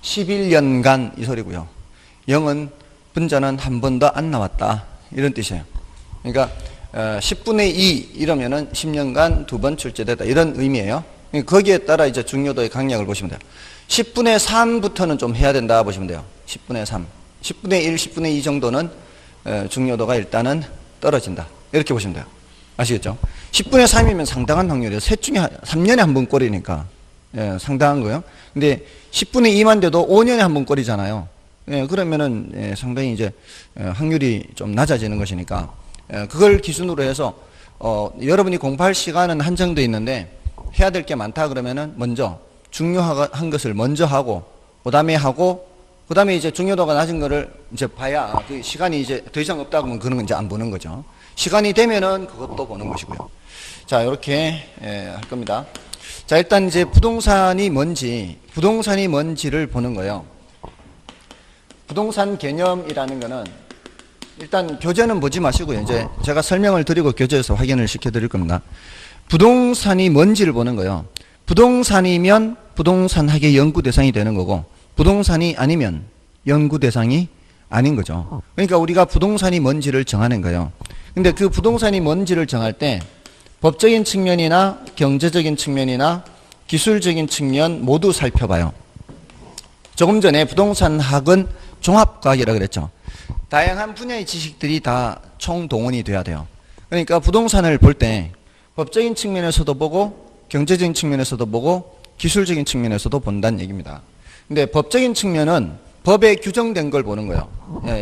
11년간 이 소리고요. 0은 분자는 한 번도 안 나왔다. 이런 뜻이에요. 그러니까 10분의 2 이러면은 10년간 두 번 출제됐다. 이런 의미예요. 거기에 따라 이제 중요도의 강약을 보시면 돼요. 10분의 3부터는 좀 해야 된다 보시면 돼요. 10분의 3. 10분의 1, 10분의 2 정도는 중요도가 일단은 떨어진다. 이렇게 보시면 돼요. 아시겠죠? 10분의 3이면 상당한 확률이에요. 셋 중에 3년에 한 번 꼴이니까. 상당한 거예요. 근데 10분의 2만 돼도 5년에 한 번 꼴이잖아요. 그러면은 상당히 이제 확률이 좀 낮아지는 것이니까 그걸 기준으로 해서 여러분이 공부할 시간은 한정되어 있는데 해야 될 게 많다 그러면은 먼저 중요한 것을 먼저 하고 그다음에 이제 중요도가 낮은 거를 이제 봐야 그 시간이 이제 더 이상 없다 그러면 그런 건 이제 안 보는 거죠. 시간이 되면은 그것도 보는 것이고요. 자, 이렇게 할 겁니다. 자, 일단 이제 부동산이 뭔지를 보는 거예요. 부동산 개념이라는 거는 일단 교재는 보지 마시고요. 이제 제가 설명을 드리고 교재에서 확인을 시켜 드릴 겁니다. 부동산이 뭔지를 보는 거예요. 부동산이면 부동산학의 연구 대상이 되는 거고 부동산이 아니면 연구 대상이 아닌 거죠. 그러니까 우리가 부동산이 뭔지를 정하는 거예요. 근데 그 부동산이 뭔지를 정할 때 법적인 측면이나 경제적인 측면이나 기술적인 측면 모두 살펴봐요. 조금 전에 부동산학은 종합과학이라고 그랬죠. 다양한 분야의 지식들이 다 총동원이 돼야 돼요. 그러니까 부동산을 볼 때 법적인 측면에서도 보고 경제적인 측면에서도 보고 기술적인 측면에서도 본다는 얘기입니다. 근데 법적인 측면은 법에 규정된 걸 보는 거예요.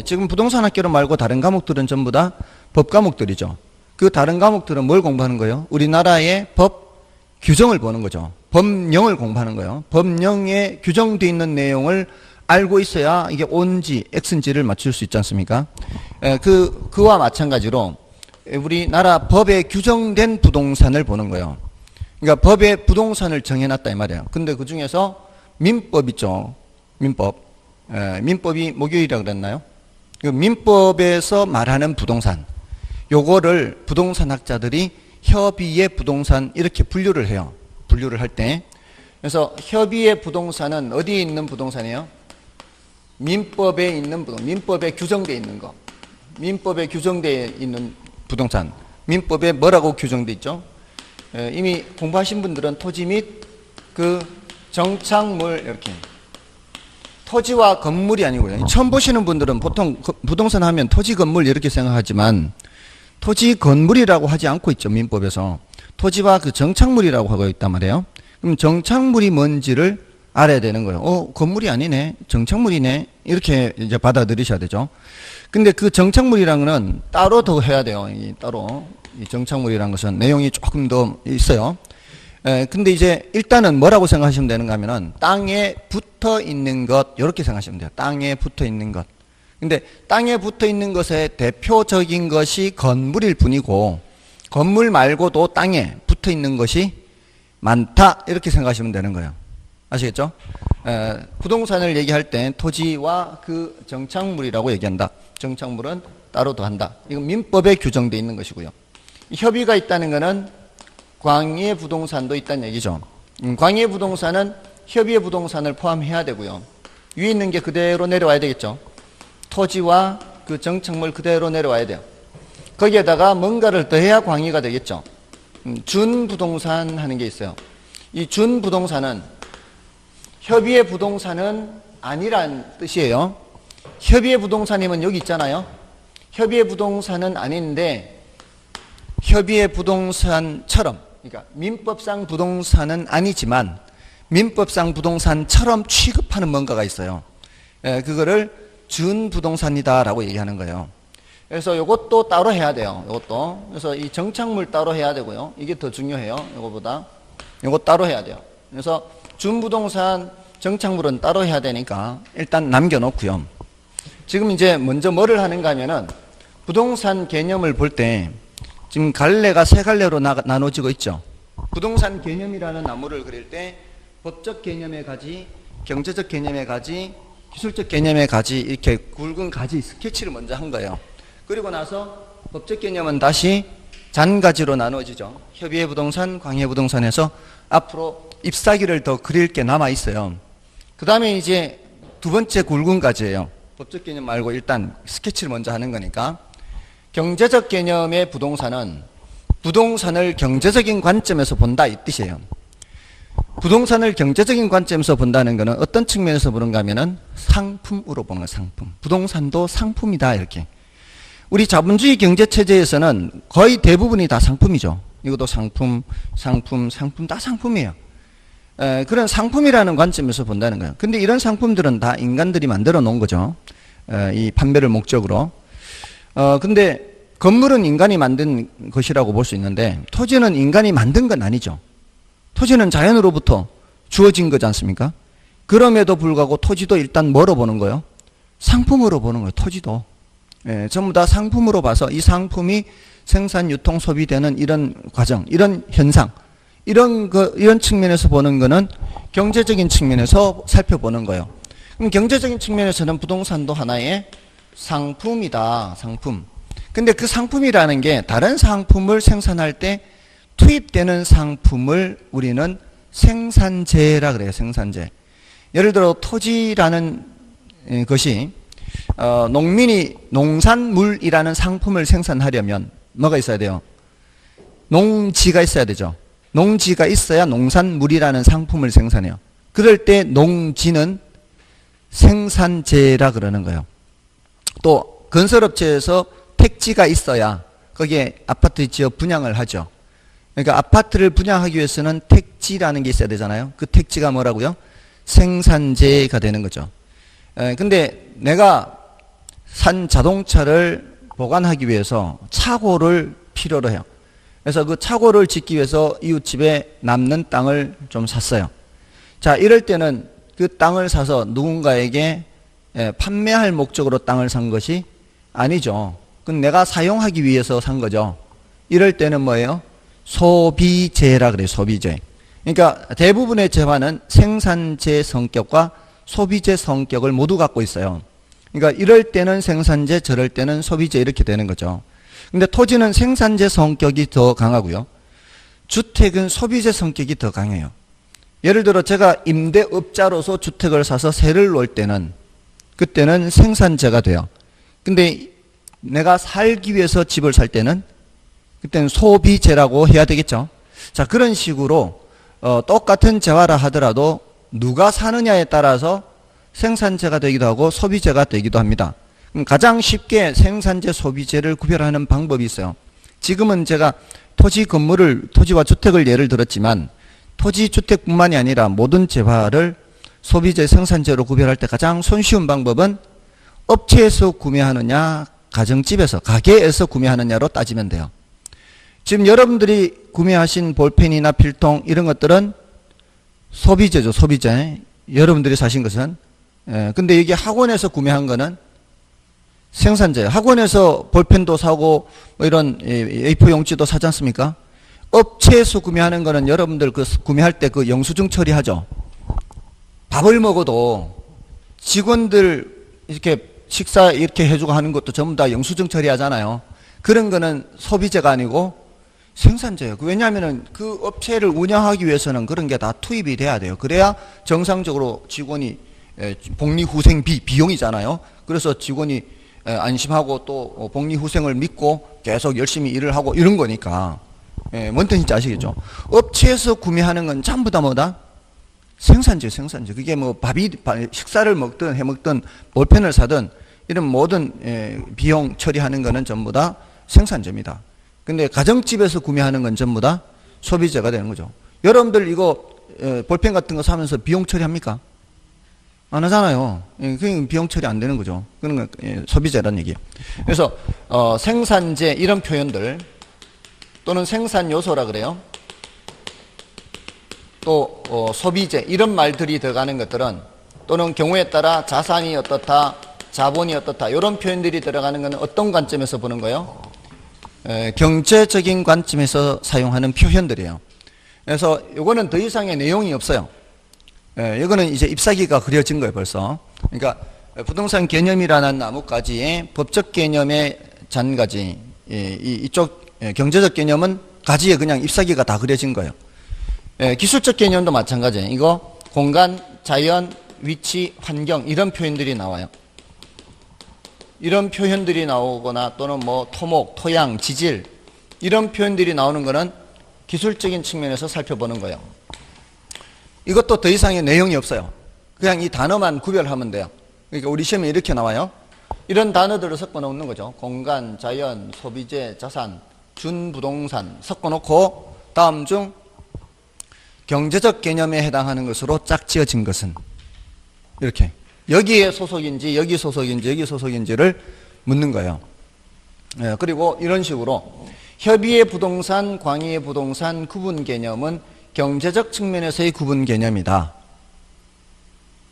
지금 부동산학개론 말고 다른 과목들은 전부 다 법 과목들이죠. 그 다른 과목들은 뭘 공부하는 거예요? 우리나라의 법 규정을 보는 거죠. 법령을 공부하는 거예요. 법령에 규정되어 있는 내용을 알고 있어야 이게 O인지 X인지를 맞출 수 있지 않습니까? 그와 마찬가지로 우리나라 법에 규정된 부동산을 보는 거예요. 그러니까 법에 부동산을 정해놨다 이 말이에요. 근데 그 중에서 민법 있죠. 민법. 민법이 목요일이라고 그랬나요? 그 민법에서 말하는 부동산. 요거를 부동산학자들이 협의의 부동산 이렇게 분류를 해요. 분류를 할 때. 그래서 협의의 부동산은 어디에 있는 부동산이에요? 민법에 있는 부동산. 민법에 규정되어 있는 거. 민법에 규정되어 있는 부동산. 민법에 뭐라고 규정되어 있죠? 이미 공부하신 분들은 토지 및 그 정착물 이렇게. 토지와 건물이 아니고요. 처음 보시는 분들은 보통 부동산 하면 토지 건물 이렇게 생각하지만 토지 건물이라고 하지 않고 있죠. 민법에서. 토지와 그 정착물이라고 하고 있단 말이에요. 그럼 정착물이 뭔지를 알아야 되는 거예요. 건물이 아니네. 정착물이네. 이렇게 이제 받아들이셔야 되죠. 근데 그 정착물이라는 거는 따로 더 해야 돼요. 따로. 이 정착물이라는 것은 내용이 조금 더 있어요. 근데 이제 일단은 뭐라고 생각하시면 되는가 하면은 땅에 붙어 있는 것, 이렇게 생각하시면 돼요. 땅에 붙어 있는 것. 근데 땅에 붙어 있는 것의 대표적인 것이 건물일 뿐이고 건물 말고도 땅에 붙어 있는 것이 많다. 이렇게 생각하시면 되는 거예요. 아시겠죠? 부동산을 얘기할 때 토지와 그 정착물이라고 얘기한다. 정착물은 따로 더 한다. 이건 민법에 규정되어 있는 것이고요. 협의가 있다는 것은 광해 부동산도 있다는 얘기죠. 광해 부동산은 협의의 부동산을 포함해야 되고요. 위에 있는 게 그대로 내려와야 되겠죠. 토지와 그 정착물 그대로 내려와야 돼요. 거기에다가 뭔가를 더해야 광의가 되겠죠. 준부동산 하는 게 있어요. 이 준부동산은 협의의 부동산은 아니란 뜻이에요. 협의의 부동산이면 여기 있잖아요. 협의의 부동산은 아닌데 협의의 부동산처럼, 그러니까 민법상 부동산은 아니지만 민법상 부동산처럼 취급하는 뭔가가 있어요. 그거를 준부동산이다라고 얘기하는 거예요. 그래서 이것도 따로 해야 돼요. 이것도. 그래서 이 정착물 따로 해야 되고요. 이게 더 중요해요. 이거보다. 이거 따로 해야 돼요. 그래서 준부동산 정착물은 따로 해야 되니까 일단 남겨놓고요. 지금 이제 먼저 뭐를 하는가 하면은 부동산 개념을 볼 때 지금 갈래가 세 갈래로 나눠지고 있죠. 부동산 개념이라는 나무를 그릴 때 법적 개념의 가지, 경제적 개념의 가지, 기술적 개념의 가지, 이렇게 굵은 가지 스케치를 먼저 한 거예요. 그리고 나서 법적 개념은 다시 잔가지로 나눠지죠. 협의의 부동산, 광의의 부동산에서 앞으로 잎사귀를 더 그릴 게 남아 있어요. 그 다음에 이제 두 번째 굵은 가지예요. 법적 개념 말고 일단 스케치를 먼저 하는 거니까. 경제적 개념의 부동산은 부동산을 경제적인 관점에서 본다 이 뜻이에요. 부동산을 경제적인 관점에서 본다는 것은 어떤 측면에서 보는가 하면은 상품으로 보는 거예요. 상품. 부동산도 상품이다 이렇게. 우리 자본주의 경제체제에서는 거의 대부분이 다 상품이죠. 이것도 상품 다 상품이에요. 그런 상품이라는 관점에서 본다는 거예요. 근데 이런 상품들은 다 인간들이 만들어 놓은 거죠. 이 판매를 목적으로. 근데 건물은 인간이 만든 것이라고 볼 수 있는데 토지는 인간이 만든 건 아니죠. 토지는 자연으로부터 주어진 거지 않습니까? 그럼에도 불구하고 토지도 일단 뭐로 보는 거예요? 상품으로 보는 거예요. 토지도. 전부 다 상품으로 봐서 이 상품이 생산, 유통, 소비되는 이런 과정, 이런 현상, 이런 측면에서 보는 거는 경제적인 측면에서 살펴보는 거예요. 그럼 경제적인 측면에서는 부동산도 하나의 상품이다. 상품. 근데 그 상품이라는 게 다른 상품을 생산할 때 투입되는 상품을 우리는 생산재라 그래요. 생산재. 예를 들어 토지라는 것이 농민이 농산물이라는 상품을 생산하려면 뭐가 있어야 돼요? 농지가 있어야 되죠. 농지가 있어야 농산물이라는 상품을 생산해요. 그럴 때 농지는 생산재라 그러는 거예요. 또 건설업체에서 택지가 있어야 거기에 아파트 지어 분양을 하죠. 그러니까 아파트를 분양하기 위해서는 택지라는 게 있어야 되잖아요. 그 택지가 뭐라고요? 생산재가 되는 거죠. 근데 내가 산 자동차를 보관하기 위해서 차고를 필요로 해요. 그래서 그 차고를 짓기 위해서 이웃집에 남는 땅을 좀 샀어요. 자, 이럴 때는 그 땅을 사서 누군가에게 판매할 목적으로 땅을 산 것이 아니죠. 그건 내가 사용하기 위해서 산 거죠. 이럴 때는 뭐예요? 소비재라 그래요. 소비재. 그러니까 대부분의 재화는 생산재 성격과 소비재 성격을 모두 갖고 있어요. 그러니까 이럴 때는 생산재, 저럴 때는 소비재 이렇게 되는 거죠. 근데 토지는 생산재 성격이 더 강하고요. 주택은 소비재 성격이 더 강해요. 예를 들어 제가 임대업자로서 주택을 사서 세를 놓을 때는 그때는 생산재가 돼요. 근데 내가 살기 위해서 집을 살 때는 그때는 소비재라고 해야 되겠죠. 자, 그런 식으로 똑같은 재화라 하더라도 누가 사느냐에 따라서 생산재가 되기도 하고 소비재가 되기도 합니다. 가장 쉽게 생산재, 소비재를 구별하는 방법이 있어요. 지금은 제가 토지와 주택을 예를 들었지만 토지, 주택뿐만이 아니라 모든 재화를 소비재, 생산재로 구별할 때 가장 손쉬운 방법은 업체에서 구매하느냐, 가정집에서, 가게에서 구매하느냐로 따지면 돼요. 지금 여러분들이 구매하신 볼펜이나 필통 이런 것들은 소비재죠. 소비재. 여러분들이 사신 것은. 근데 여기 학원에서 구매한 거는 생산재예요. 학원에서 볼펜도 사고 뭐 이런 A4 용지도 사지 않습니까? 업체에서 구매하는 거는 여러분들 그 구매할 때 그 영수증 처리하죠. 밥을 먹어도 직원들 이렇게 식사 이렇게 해주고 하는 것도 전부 다 영수증 처리하잖아요. 그런 거는 소비재가 아니고 생산재예요. 왜냐하면 그 업체를 운영하기 위해서는 그런 게 다 투입이 돼야 돼요. 그래야 정상적으로 직원이 복리후생비 비용이잖아요. 그래서 직원이 안심하고 또 복리후생을 믿고 계속 열심히 일을 하고 이런 거니까. 뭔 뜻인지 아시겠죠? 업체에서 구매하는 건 전부 다 뭐다? 생산재, 생산재. 그게 뭐 식사를 먹든 해먹든 볼펜을 사든 이런 모든 비용 처리하는 거는 전부 다 생산재입니다. 근데 가정집에서 구매하는 건 전부 다 소비재가 되는 거죠. 여러분들 이거 볼펜 같은 거 사면서 비용 처리합니까? 안 하잖아요. 그게 비용 처리 안 되는 거죠. 그런 건 소비재라는 얘기예요. 그래서 생산재 이런 표현들 또는 생산 요소라 그래요. 또 소비재 이런 말들이 들어가는 것들은 또는 경우에 따라 자산이 어떻다, 자본이 어떻다 이런 표현들이 들어가는 것은 어떤 관점에서 보는 거예요? 경제적인 관점에서 사용하는 표현들이에요. 그래서 이거는 더 이상의 내용이 없어요. 이거는 이제 잎사귀가 그려진 거예요, 벌써. 그러니까 부동산 개념이라는 나뭇가지의 법적 개념의 잔가지, 이쪽 경제적 개념은 가지에 그냥 잎사귀가 다 그려진 거예요. 기술적 개념도 마찬가지예요. 이거 공간, 자연, 위치, 환경 이런 표현들이 나와요. 이런 표현들이 나오거나 또는 뭐 토목, 토양, 지질 이런 표현들이 나오는 거는 기술적인 측면에서 살펴보는 거예요. 이것도 더 이상의 내용이 없어요. 그냥 이 단어만 구별하면 돼요. 그러니까 우리 시험에 이렇게 나와요. 이런 단어들을 섞어 놓는 거죠. 공간, 자연, 소비재, 자산, 준부동산 섞어 놓고 다음 중 경제적 개념에 해당하는 것으로 짝지어진 것은 이렇게 여기에 소속인지 여기 소속인지 여기 소속인지를 묻는 거예요. 그리고 이런 식으로 협의의 부동산, 광의의 부동산 구분 개념은 경제적 측면에서의 구분 개념이다.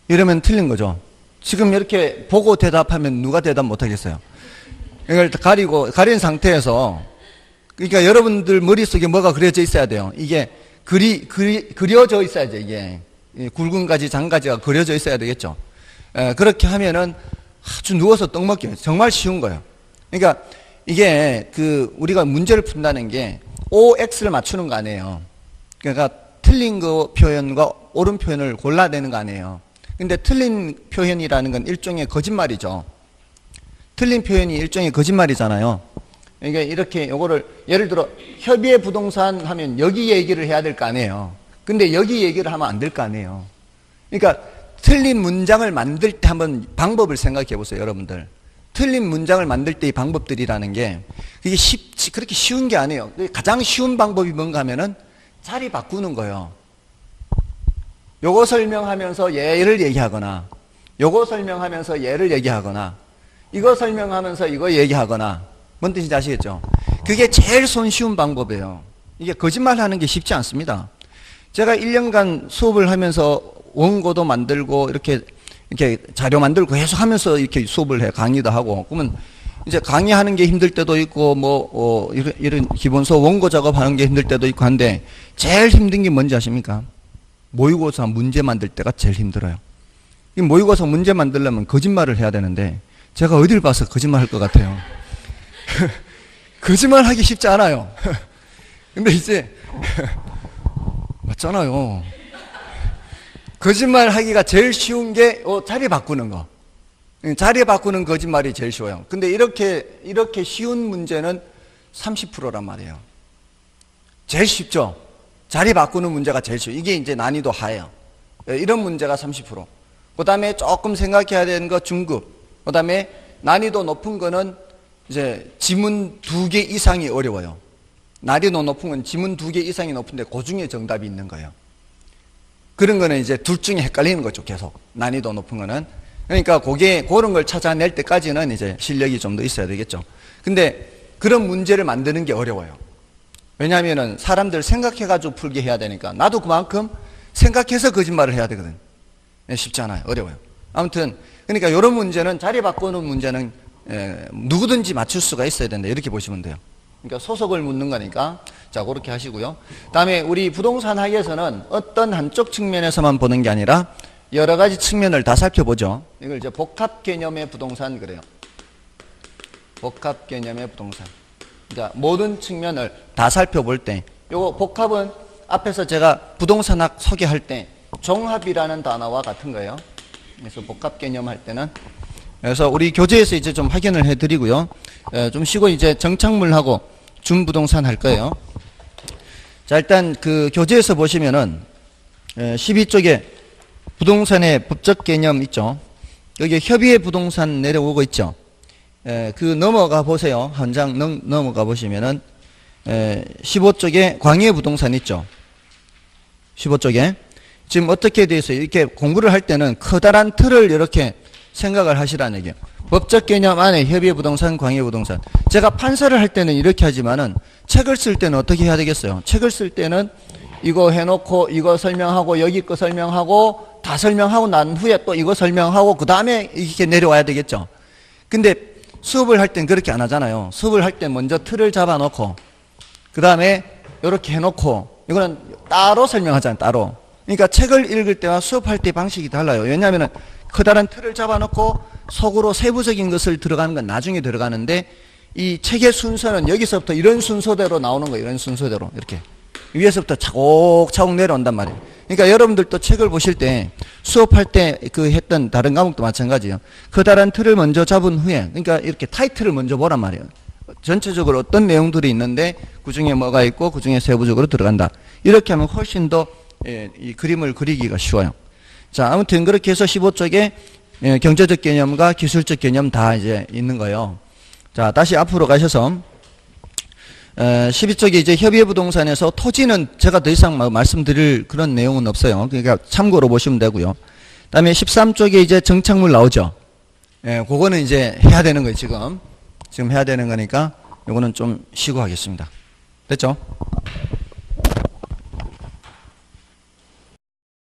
이러면 틀린 거죠. 지금 이렇게 보고 대답하면 누가 대답 못하겠어요. 이걸 가린 상태에서 그러니까 여러분들 머릿속에 뭐가 그려져 있어야 돼요. 이게 그려져 있어야죠. 이게 굵은 가지, 장가지가 그려져 있어야 되겠죠. 그렇게 하면은 아주 누워서 떡 먹기 정말 쉬운 거예요. 그러니까 이게 우리가 문제를 푼다는 게 OX를 맞추는 거 아니에요. 그러니까 틀린 거 표현과 옳은 표현을 골라내는 거 아니에요. 근데 틀린 표현이라는 건 일종의 거짓말이죠. 틀린 표현이 일종의 거짓말이잖아요. 그러니까 이렇게 요거를 예를 들어 협의의 부동산 하면 여기 얘기를 해야 될 거 아니에요. 근데 여기 얘기를 하면 안 될 거 아니에요. 그러니까 틀린 문장을 만들 때 한번 방법을 생각해 보세요, 여러분들. 틀린 문장을 만들 때의 방법들이라는 게 그게 그렇게 쉬운 게 아니에요. 가장 쉬운 방법이 뭔가 하면은 자리 바꾸는 거예요. 요거 설명하면서 얘를 얘기하거나 요거 설명하면서 얘를 얘기하거나 이거 설명하면서 이거 얘기하거나 뭔 뜻인지 아시겠죠? 그게 제일 손쉬운 방법이에요. 이게 거짓말하는 게 쉽지 않습니다. 제가 1년간 수업을 하면서 원고도 만들고 이렇게 자료 만들고 계속 하면서 이렇게 수업을 해 강의도 하고 그러면 이제 강의하는 게 힘들 때도 있고 이런 기본 수업 원고 작업하는 게 힘들 때도 있고 한데 제일 힘든 게 뭔지 아십니까? 모의고사 문제 만들 때가 제일 힘들어요. 이 모의고사 문제 만들려면 거짓말을 해야 되는데 제가 어딜 봐서 거짓말 할 것 같아요. 거짓말 하기 쉽지 않아요. 근데 이제 맞잖아요. 거짓말 하기가 제일 쉬운 게 자리 바꾸는 거. 자리 바꾸는 거짓말이 제일 쉬워요. 근데 이렇게 쉬운 문제는 30%란 말이에요. 제일 쉽죠. 자리 바꾸는 문제가 제일 쉬워요. 이게 이제 난이도 하예요. 이런 문제가 30%. 그 다음에 조금 생각해야 되는 거 중급. 그 다음에 난이도 높은 거는 이제 지문 2개 이상이 어려워요. 난이도 높은 건 지문 2개 이상이 높은데 그 중에 정답이 있는 거예요. 그런 거는 이제 둘 중에 헷갈리는 거죠, 계속. 난이도 높은 거는. 그러니까 그런 걸 찾아낼 때까지는 이제 실력이 좀 더 있어야 되겠죠. 근데 그런 문제를 만드는 게 어려워요. 왜냐하면은 사람들 생각해가지고 풀게 해야 되니까. 나도 그만큼 생각해서 거짓말을 해야 되거든. 쉽지 않아요. 어려워요. 아무튼, 그러니까 이런 문제는 자리 바꾸는 문제는 누구든지 맞출 수가 있어야 된다. 이렇게 보시면 돼요. 그러니까 소속을 묻는 거니까. 자, 그렇게 하시고요. 다음에 우리 부동산 학에서는 어떤 한쪽 측면에서만 보는 게 아니라 여러 가지 측면을 다 살펴보죠. 이걸 이제 복합 개념의 부동산 그래요. 복합 개념의 부동산. 자, 모든 측면을 다 살펴볼 때, 요거 복합은 앞에서 제가 부동산학 소개할 때 종합이라는 단어와 같은 거예요. 그래서 복합 개념 할 때는 그래서 우리 교재에서 이제 좀 확인을 해드리고요. 좀 쉬고 이제 정착물하고 준부동산 할 거예요. 자, 일단 그 교재에서 보시면은 12쪽에 부동산의 법적 개념 있죠. 여기 협의의 부동산 내려오고 있죠. 그 넘어가 보세요. 한 장 넘어가 보시면은 15쪽에 광해 부동산 있죠. 15쪽에 지금 어떻게 돼 있어요? 이렇게 공부를 할 때는 커다란 틀을 이렇게 생각을 하시라는 얘기예요. 법적 개념 안에 협의의 부동산, 광해 부동산. 제가 판사를 할 때는 이렇게 하지만은 책을 쓸 때는 어떻게 해야 되겠어요? 책을 쓸 때는 이거 해놓고 이거 설명하고 여기 거 설명하고 다 설명하고 난 후에 또 이거 설명하고 그 다음에 이렇게 내려와야 되겠죠. 근데 수업을 할 땐 그렇게 안 하잖아요. 수업을 할 때 먼저 틀을 잡아놓고 그 다음에 이렇게 해놓고 이거는 따로 설명하잖아요. 따로. 그러니까 책을 읽을 때와 수업할 때 방식이 달라요. 왜냐하면 커다란 틀을 잡아놓고 속으로 세부적인 것을 들어가는 건 나중에 들어가는데 이 책의 순서는 여기서부터 이런 순서대로 나오는 거예요. 이런 순서대로 이렇게 위에서부터 차곡차곡 내려온단 말이에요. 그러니까 여러분들도 책을 보실 때 수업할 때 그 했던 다른 과목도 마찬가지예요. 커다란 틀을 먼저 잡은 후에 그러니까 이렇게 타이틀을 먼저 보란 말이에요. 전체적으로 어떤 내용들이 있는데 그중에 뭐가 있고 그중에 세부적으로 들어간다. 이렇게 하면 훨씬 더 이 그림을 그리기가 쉬워요. 자, 아무튼 그렇게 해서 15쪽에 경제적 개념과 기술적 개념 다 이제 있는 거예요. 자, 다시 앞으로 가셔서 12쪽에 이제 협의의 부동산에서 토지는 제가 더 이상 말씀드릴 그런 내용은 없어요. 그러니까 참고로 보시면 되고요. 그다음에 13쪽에 이제 정착물 나오죠. 그거는 이제 해야 되는 거예요. 지금 해야 되는 거니까 요거는 좀 쉬고 하겠습니다. 됐죠?